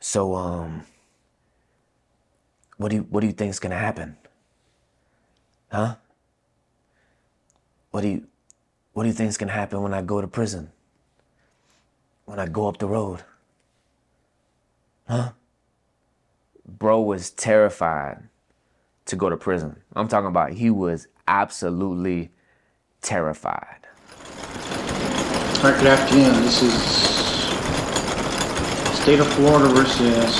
So, what do you think's gonna happen? Huh? What do you think's gonna happen when I go to prison? When I go up the road? Huh? Bro was terrified to go to prison. I'm talking about he was absolutely terrified. All right, good afternoon. This is State of Florida versus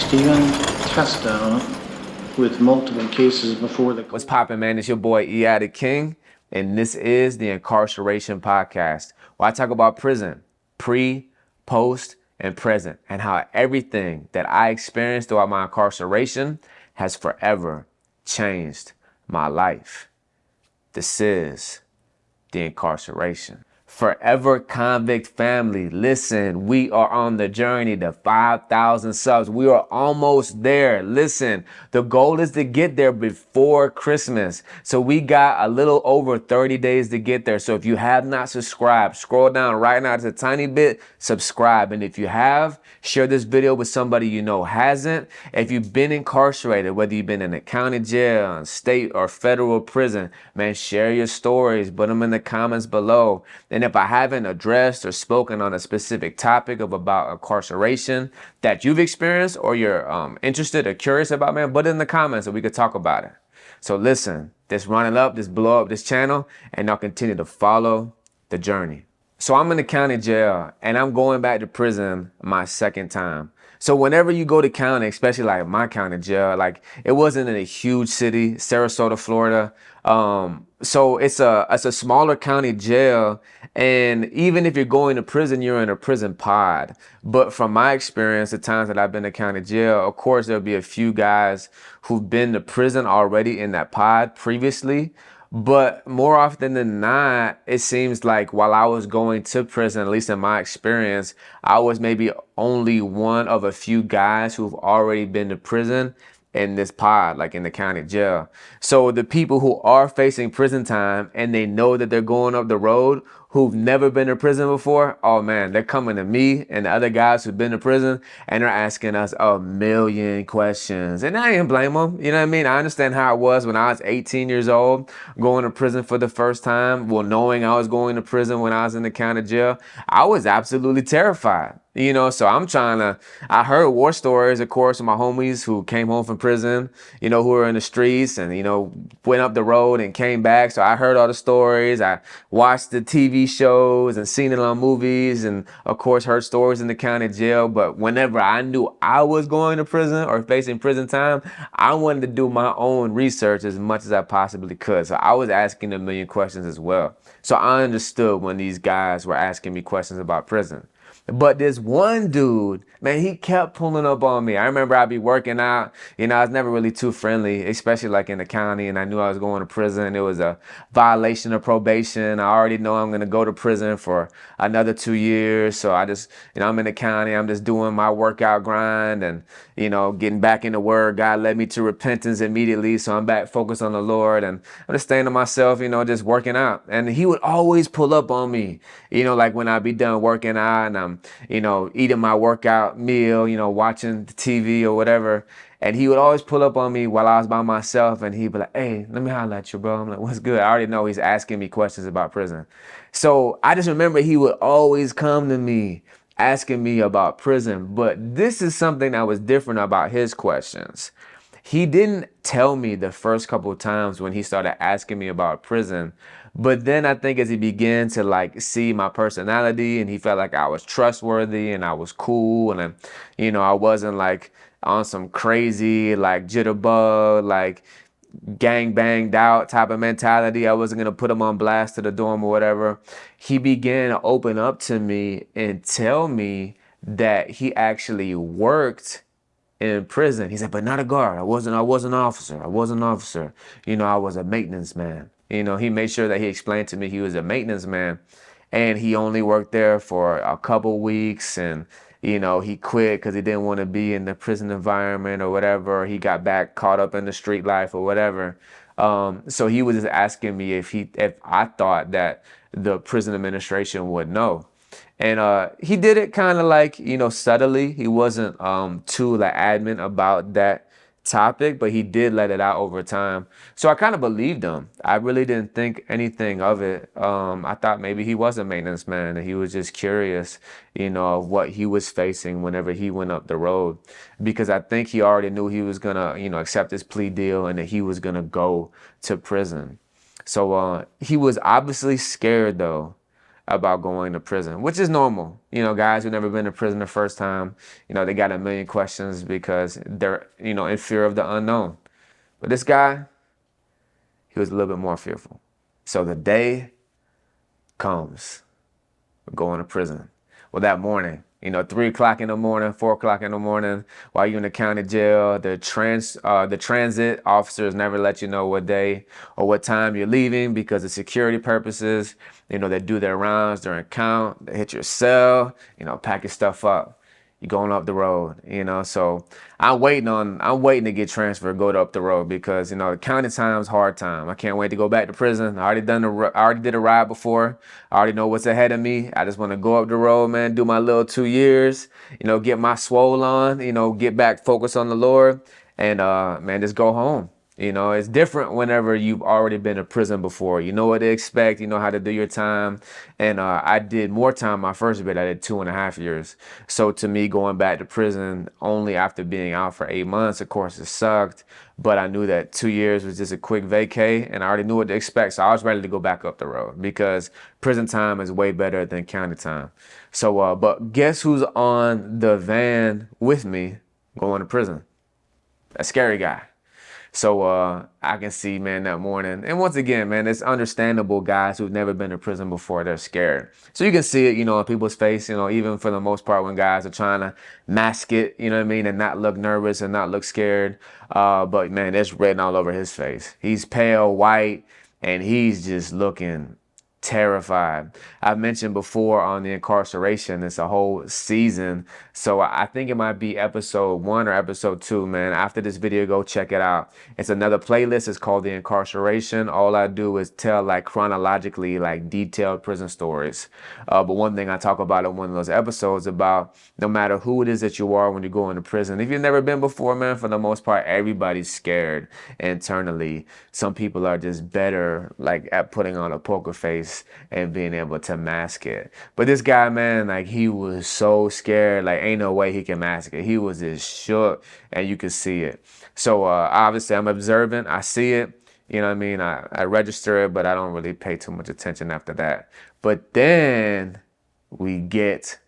Stephen Testa with multiple cases before the... What's poppin', man? It's your boy E.I. the King, and this is the Incarceration Podcast, where I talk about prison, pre, post, and present, and how everything that I experienced throughout my incarceration has forever changed my life. This is the Incarceration. Forever Convict family, listen, we are on the journey to 5,000 subs. We are almost there. Listen, the goal is to get there before Christmas. So we got a little over 30 days to get there. So if you have not subscribed, scroll down right now to a tiny bit, subscribe. And if you have, share this video with somebody you know hasn't. If you've been incarcerated, whether you've been in a county jail, state or federal prison, man, share your stories, put them in the comments below. And if I haven't addressed or spoken on a specific topic about incarceration that you've experienced or you're interested or curious about, man, put it in the comments so we could talk about it. So listen, just run it up, just blow up this channel, and I'll continue to follow the journey. So I'm in the county jail and I'm going back to prison my second time. So whenever you go to county, especially like my county jail, like it wasn't in a huge city, Sarasota, Florida. So it's a smaller county jail. And even if you're going to prison, you're in a prison pod. But from my experience, the times that I've been to county jail, of course, there'll be a few guys who've been to prison already in that pod previously. But more often than not, it seems like while I was going to prison, at least in my experience, I was maybe only one of a few guys who've already been to prison in this pod, like in the county jail. So the people who are facing prison time and they know that they're going up the road, who've never been to prison before, oh man, they're coming to me and the other guys who've been to prison and they're asking us a million questions. And I didn't blame them. You know what I mean? I understand how it was when I was 18 years old, going to prison for the first time. Well, knowing I was going to prison when I was in the county jail, I was absolutely terrified. You know, so I heard war stories, of course, of my homies who came home from prison, you know, who were in the streets and, you know, went up the road and came back. So I heard all the stories. I watched the TV shows and seen it on movies and, of course, heard stories in the county jail. But whenever I knew I was going to prison or facing prison time, I wanted to do my own research as much as I possibly could. So I was asking a million questions as well. So I understood when these guys were asking me questions about prison. But this one dude, man, he kept pulling up on me. I remember I'd be working out. You know, I was never really too friendly, especially like in the county, and I knew I was going to prison. It was a violation of probation. I already know I'm going to go to prison for another 2 years. So I just, you know, I'm in the county. I'm just doing my workout grind and, you know, getting back into word. God led me to repentance immediately. So I'm back focused on the Lord. And I'm just staying to myself, you know, just working out. And he would always pull up on me, you know, like when I'd be done working out and I'm, you know, eating my workout meal, you know, watching the TV or whatever. And he would always pull up on me while I was by myself and he'd be like, hey, let me holler at you, bro. I'm like, what's good? I already know he's asking me questions about prison. So I just remember he would always come to me asking me about prison. But this is something that was different about his questions. He didn't tell me the first couple of times when he started asking me about prison. But then I think as he began to like see my personality and he felt like I was trustworthy and I was cool and, you know, I wasn't like on some crazy like jitterbug, like gang banged out type of mentality. I wasn't going to put him on blast to the dorm or whatever. He began to open up to me and tell me that he actually worked in prison. He said, but not a guard. I wasn't an officer. I wasn't an officer. You know, I was a maintenance man. You know, he made sure that he explained to me he was a maintenance man and he only worked there for a couple weeks and, you know, he quit because he didn't want to be in the prison environment or whatever. He got back caught up in the street life or whatever. So he was just asking me if I thought that the prison administration would know. And he did it kind of like, subtly. He wasn't too like adamant about that topic, but he did let it out over time. So I kind of believed him. I really didn't think anything of it. I thought maybe he was a maintenance man and he was just curious, of what he was facing whenever he went up the road, because I think he already knew he was gonna, accept his plea deal and that he was gonna go to prison. So he was obviously scared though about going to prison, which is normal. Guys who've never been to prison the first time, they got a million questions because they're, in fear of the unknown. But this guy, he was a little bit more fearful. So the day comes, we're going to prison. Well, that morning, 3 o'clock in the morning, 4 o'clock in the morning, while you're in the county jail, the transit officers never let you know what day or what time you're leaving because of security purposes. They do their rounds during count, they hit your cell, pack your stuff up. You're going up the road, So I'm waiting to get transferred, go up the road because the county time's hard time. I can't wait to go back to prison. I already did a ride before. I already know what's ahead of me. I just want to go up the road, man. Do my little 2 years, get my swole on, get back, focus on the Lord, and man, just go home. It's different whenever you've already been to prison before. You know what to expect. You know how to do your time. And I did more time my first bit. I did 2.5 years. So to me, going back to prison only after being out for 8 months, of course, it sucked. But I knew that 2 years was just a quick vacay, and I already knew what to expect. So I was ready to go back up the road because prison time is way better than county time. So, but guess who's on the van with me going to prison? A scary guy. So I can see, man, that morning. And once again, man, it's understandable. Guys who've never been to prison before, they're scared. So you can see it, in people's face, even for the most part when guys are trying to mask it, and not look nervous and not look scared. But man, it's written all over his face. He's pale white and he's just looking terrified. I've mentioned before on the incarceration, it's a whole season. So I think it might be episode 1 or episode 2, man. After this video, go check it out. It's another playlist. It's called The Incarceration. All I do is tell like chronologically, like detailed prison stories. But one thing I talk about in one of those episodes about no matter who it is that you are when you go into prison, if you've never been before, man, for the most part, everybody's scared internally. Some people are just better like at putting on a poker face and being able to mask it. But this guy, man, like he was so scared, like ain't no way he can mask it. He was just shook and you could see it. So obviously I'm observant. I see it. You know what I mean? I register it, but I don't really pay too much attention after that. But then we get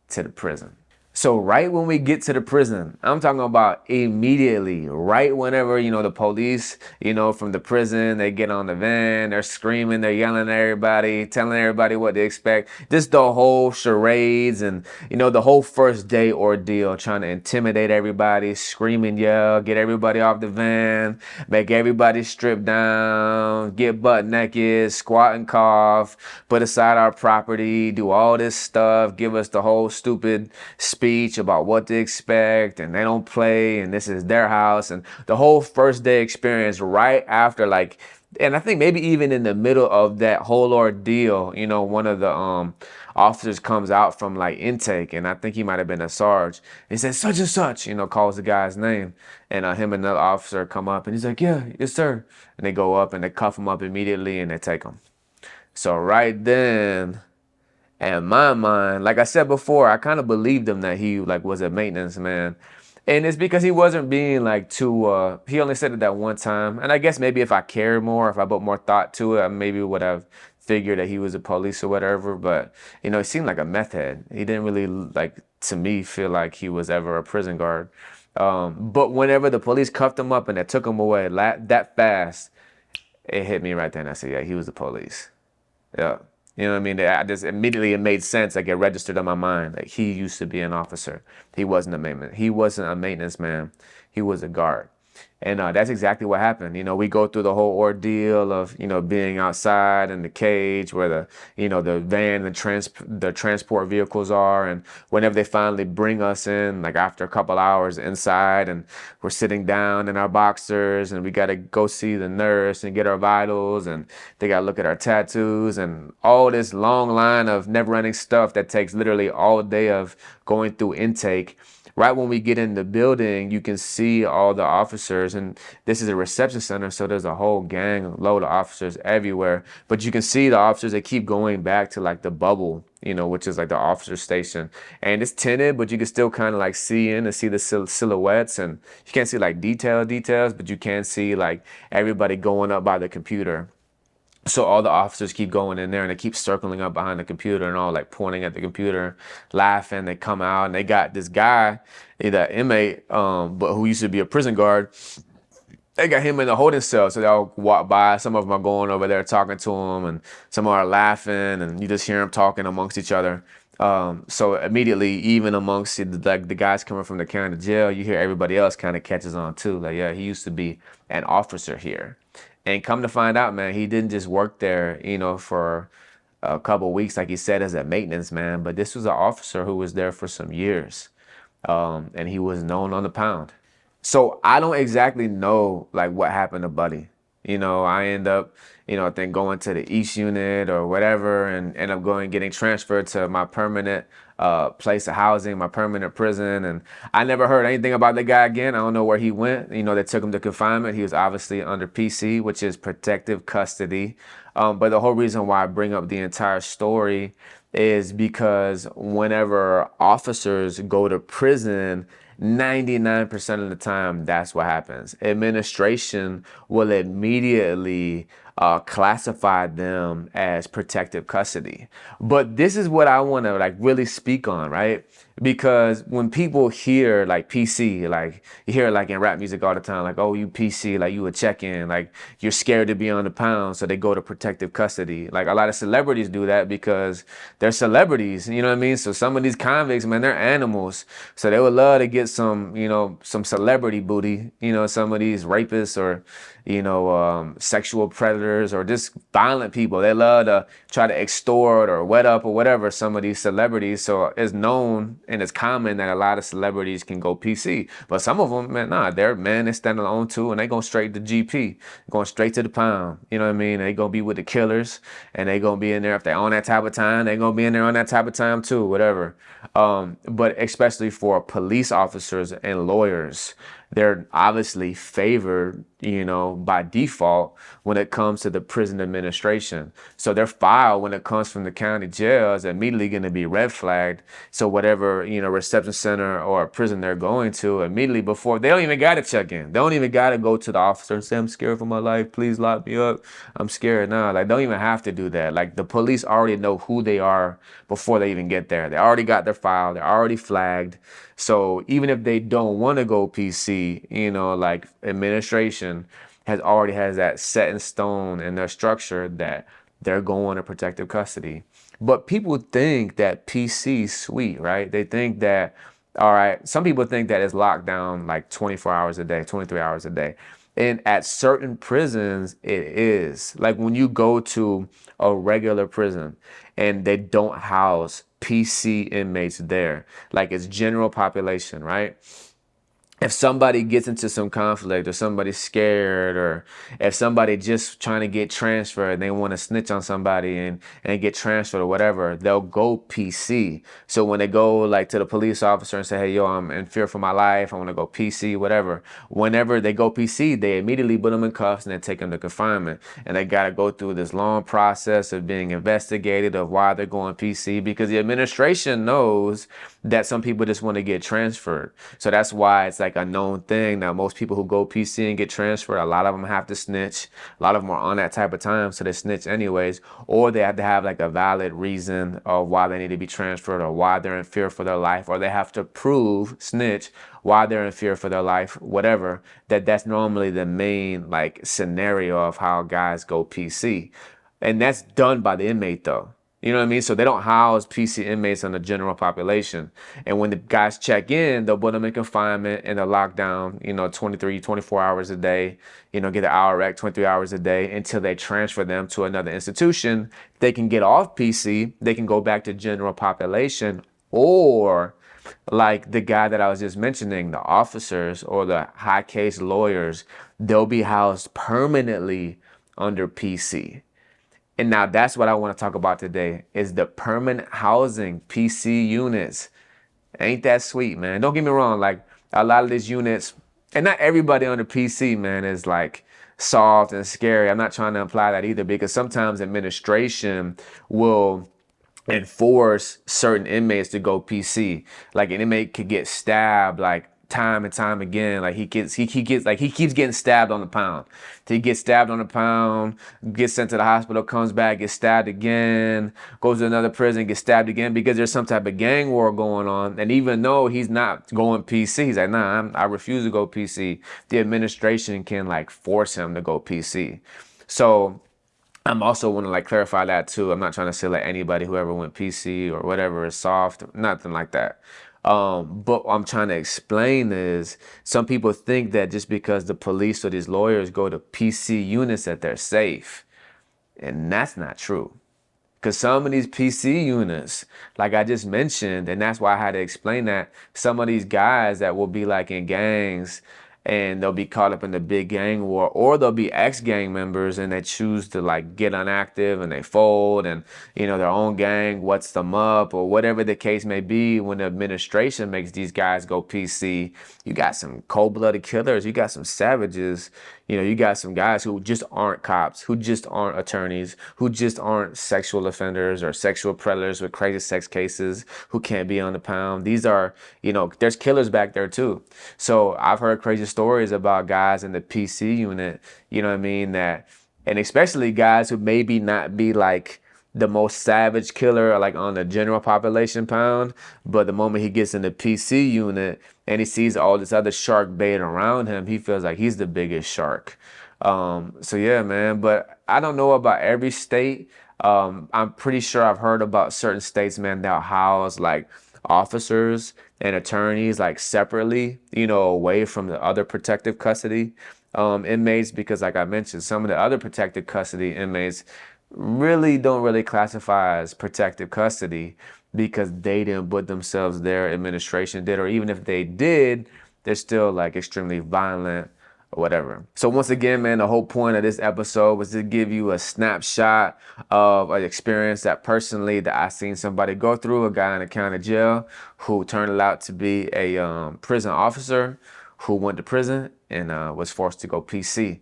to the prison. So right when we get to the prison, I'm talking about immediately, right whenever, the police, from the prison, they get on the van, they're screaming, they're yelling at everybody, telling everybody what to expect. Just the whole charades and, the whole first day ordeal, trying to intimidate everybody, scream and yell, get everybody off the van, make everybody strip down, get butt naked, squat and cough, put aside our property, do all this stuff, give us the whole stupid speech about what to expect, and they don't play, and this is their house, and the whole first day experience right after, like, and I think maybe even in the middle of that whole ordeal, one of the officers comes out from like intake, and I think he might have been a sarge. He says such and such, calls the guy's name, and him and another officer come up, and he's like, yeah, yes sir, and they go up and they cuff him up immediately and they take him. So right then, in my mind, like I said before, I kind of believed him that he like was a maintenance man. And it's because he wasn't being like too, he only said it that one time. And I guess maybe if I cared more, if I put more thought to it, I maybe would have figured that he was a police or whatever. But, he seemed like a meth head. He didn't really, like, to me, feel like he was ever a prison guard. But whenever the police cuffed him up and they took him away that fast, it hit me right there. And I said, yeah, he was the police. Yeah. You know what I mean? I just immediately it made sense. Like it registered in my mind. Like he used to be an officer. He wasn't a maintenance. He wasn't a maintenance man. He was a guard. And that's exactly what happened. We go through the whole ordeal of, being outside in the cage where the van and the transport vehicles are. And whenever they finally bring us in, like after a couple hours inside, and we're sitting down in our boxers, and we got to go see the nurse and get our vitals, and they got to look at our tattoos and all this long line of never ending stuff that takes literally all day of going through intake. Right when we get in the building, you can see all the officers, and this is a reception center, so there's a whole gang load of officers everywhere. But you can see the officers, they keep going back to like the bubble, which is like the officer station. And it's tinted, but you can still kind of like see in and see the silhouettes, and you can't see like details, but you can see like everybody going up by the computer. So all the officers keep going in there, and they keep circling up behind the computer and all like pointing at the computer, laughing. They come out, and they got this guy, the inmate, but who used to be a prison guard. They got him in the holding cell. So they all walk by. Some of them are going over there talking to him, and some are laughing, and you just hear them talking amongst each other. So immediately, even amongst the guys coming from the county jail, you hear everybody else kind of catches on too. Like, yeah, he used to be an officer here. And come to find out, man, he didn't just work there, for a couple of weeks, like he said, as a maintenance man, but this was an officer who was there for some years. And he was known on the pound. So I don't exactly know like what happened to Buddy. I end up, I think going to the East unit or whatever, and end up getting transferred to my permanent place of housing, my permanent prison. And I never heard anything about the guy again. I don't know where he went. They took him to confinement. He was obviously under PC, which is protective custody. But the whole reason why I bring up the entire story is because whenever officers go to prison, 99% of the time, that's what happens. Administration will immediately classify them as protective custody. But this is what I want to like really speak on, right? Because when people hear like PC, like you hear like in rap music all the time, like, oh, you PC, like you a check-in, like you're scared to be on the pound, so they go to protective custody. Like a lot of celebrities do that because they're celebrities, you know what I mean? So some of these convicts, man, they're animals. So they would love to get some, some celebrity booty, some of these rapists or, sexual predators or just violent people. They love to try to extort or wet up or whatever some of these celebrities. So it's known and it's common that a lot of celebrities can go PC. But some of them, man, nah, they're standing alone too, and they going straight to GP, going straight to the pound. You know what I mean? They gonna be with the killers, and they gonna be in there if they on that type of time. They gonna be in there on that type of time too, whatever. But especially for police officers and lawyers, they're obviously favored, by default when it comes to the prison administration. So their file, when it comes from the county jail, is immediately going to be red flagged. So whatever, reception center or prison they're going to, immediately before, they don't even got to check in. They don't even got to go to the officer and say, I'm scared for my life. Please lock me up. I'm scared now. Like, don't even have to do that. Like, the police already know who they are before they even get there. They already got their file. They're already flagged. So even if they don't want to go PC, like administration already has that set in stone in their structure that they're going to protective custody. But people think that PC is sweet, right? They think that, all right, some people think that it's locked down like 24 hours a day, 23 hours a day. And at certain prisons, it is. Like when you go to a regular prison and they don't house PC inmates there, like it's general population, right? If somebody gets into some conflict or somebody's scared, or if somebody just trying to get transferred and they want to snitch on somebody and get transferred or whatever, they'll go PC. So when they go like to the police officer and say, hey, yo, I'm in fear for my life, I want to go PC, whatever. Whenever they go PC, they immediately put them in cuffs and then take them to confinement. And they got to go through this long process of being investigated of why they're going PC, because the administration knows that some people just want to get transferred. So that's why it's like a known thing. Now, most people who go PC and get transferred, a lot of them have to snitch. A lot of them are on that type of time, so they snitch anyways. Or they have to have like a valid reason of why they need to be transferred, or why they're in fear for their life, or they have to prove, snitch, why they're in fear for their life, whatever. That's normally the main like scenario of how guys go PC. And that's done by the inmate though. You know what I mean? So they don't house PC inmates in the general population. And when the guys check in, they'll put them in confinement and they'll lock down, 23, 24 hours a day, get an hour rec, 23 hours a day until they transfer them to another institution. They can get off PC, they can go back to general population, or like the guy that I was just mentioning, the officers or the high case lawyers, they'll be housed permanently under PC. And now that's what I want to talk about today is the permanent housing PC units. Ain't that sweet, man? Don't get me wrong. Like a lot of these units, and not everybody on the PC, man, is like soft and scary. I'm not trying to imply that either, because sometimes administration will enforce certain inmates to go PC. Like an inmate could get stabbed like time and time again. Like he keeps getting stabbed on the pound. He gets stabbed on the pound, gets sent to the hospital, comes back, gets stabbed again, goes to another prison, gets stabbed again, because there's some type of gang war going on. And even though he's not going PC, he's like, nah, I refuse to go PC. The administration can like force him to go PC. So I'm also want to like clarify that too. I'm not trying to say like anybody who ever went PC or whatever is soft, nothing like that. But what I'm trying to explain is some people think that just because the police or these lawyers go to PC units that they're safe. And that's not true. Because some of these PC units, like I just mentioned, and that's why I had to explain that, some of these guys that will be like in gangs and they'll be caught up in the big gang war, or they'll be ex-gang members and they choose to like get inactive and they fold, and their own gang what's them up or whatever the case may be. When the administration makes these guys go PC, you got some cold-blooded killers, you got some savages, you got some guys who just aren't cops, who just aren't attorneys, who just aren't sexual offenders or sexual predators with crazy sex cases, who can't be on the pound. These are, there's killers back there too. So I've heard crazy stories about guys in the PC unit, that, and especially guys who maybe not be like the most savage killer like on the general population pound, but the moment he gets in the PC unit and he sees all this other shark bait around him, he feels like he's the biggest shark. So yeah, man, but I don't know about every state. I'm pretty sure I've heard about certain states, man, that house like officers and attorneys like separately, away from the other protective custody inmates, because like I mentioned, some of the other protective custody inmates don't really classify as protective custody because they didn't put themselves there, administration did, or even if they did, they're still like extremely violent or whatever. So once again, man, the whole point of this episode was to give you a snapshot of an experience that personally that I seen somebody go through, a guy in the county jail who turned out to be a prison officer who went to prison and was forced to go PC.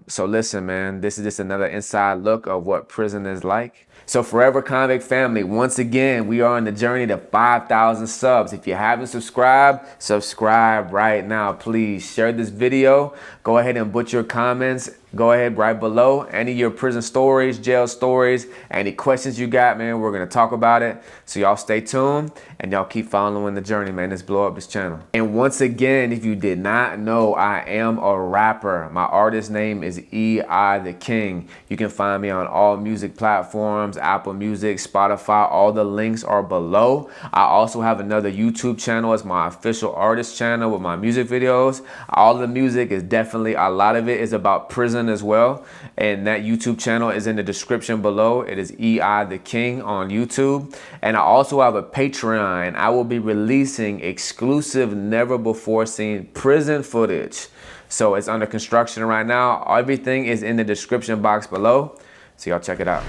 So listen, man, this is just another inside look of what prison is like. So Forever Convict family, once again, we are on the journey to 5,000 subs. If you haven't subscribed, subscribe right now. Please share this video. Go ahead and put your comments. Go ahead right below. Any of your prison stories, jail stories, any questions you got, man, we're going to talk about it. So y'all stay tuned and y'all keep following the journey, man. Let's blow up this channel. And once again, if you did not know, I am a rapper. My artist name is E.I. the King. You can find me on all music platforms, Apple Music, Spotify. All the links are below. I also have another YouTube channel. It's my official artist channel with my music videos. All the music is definitely, a lot of it is about prison as well, and that YouTube channel is in the description below. It is E.I. the King on YouTube, and I also have a Patreon. I will be releasing exclusive, never before seen prison footage, so it's under construction right now. Everything is in the description box below, so y'all check it out.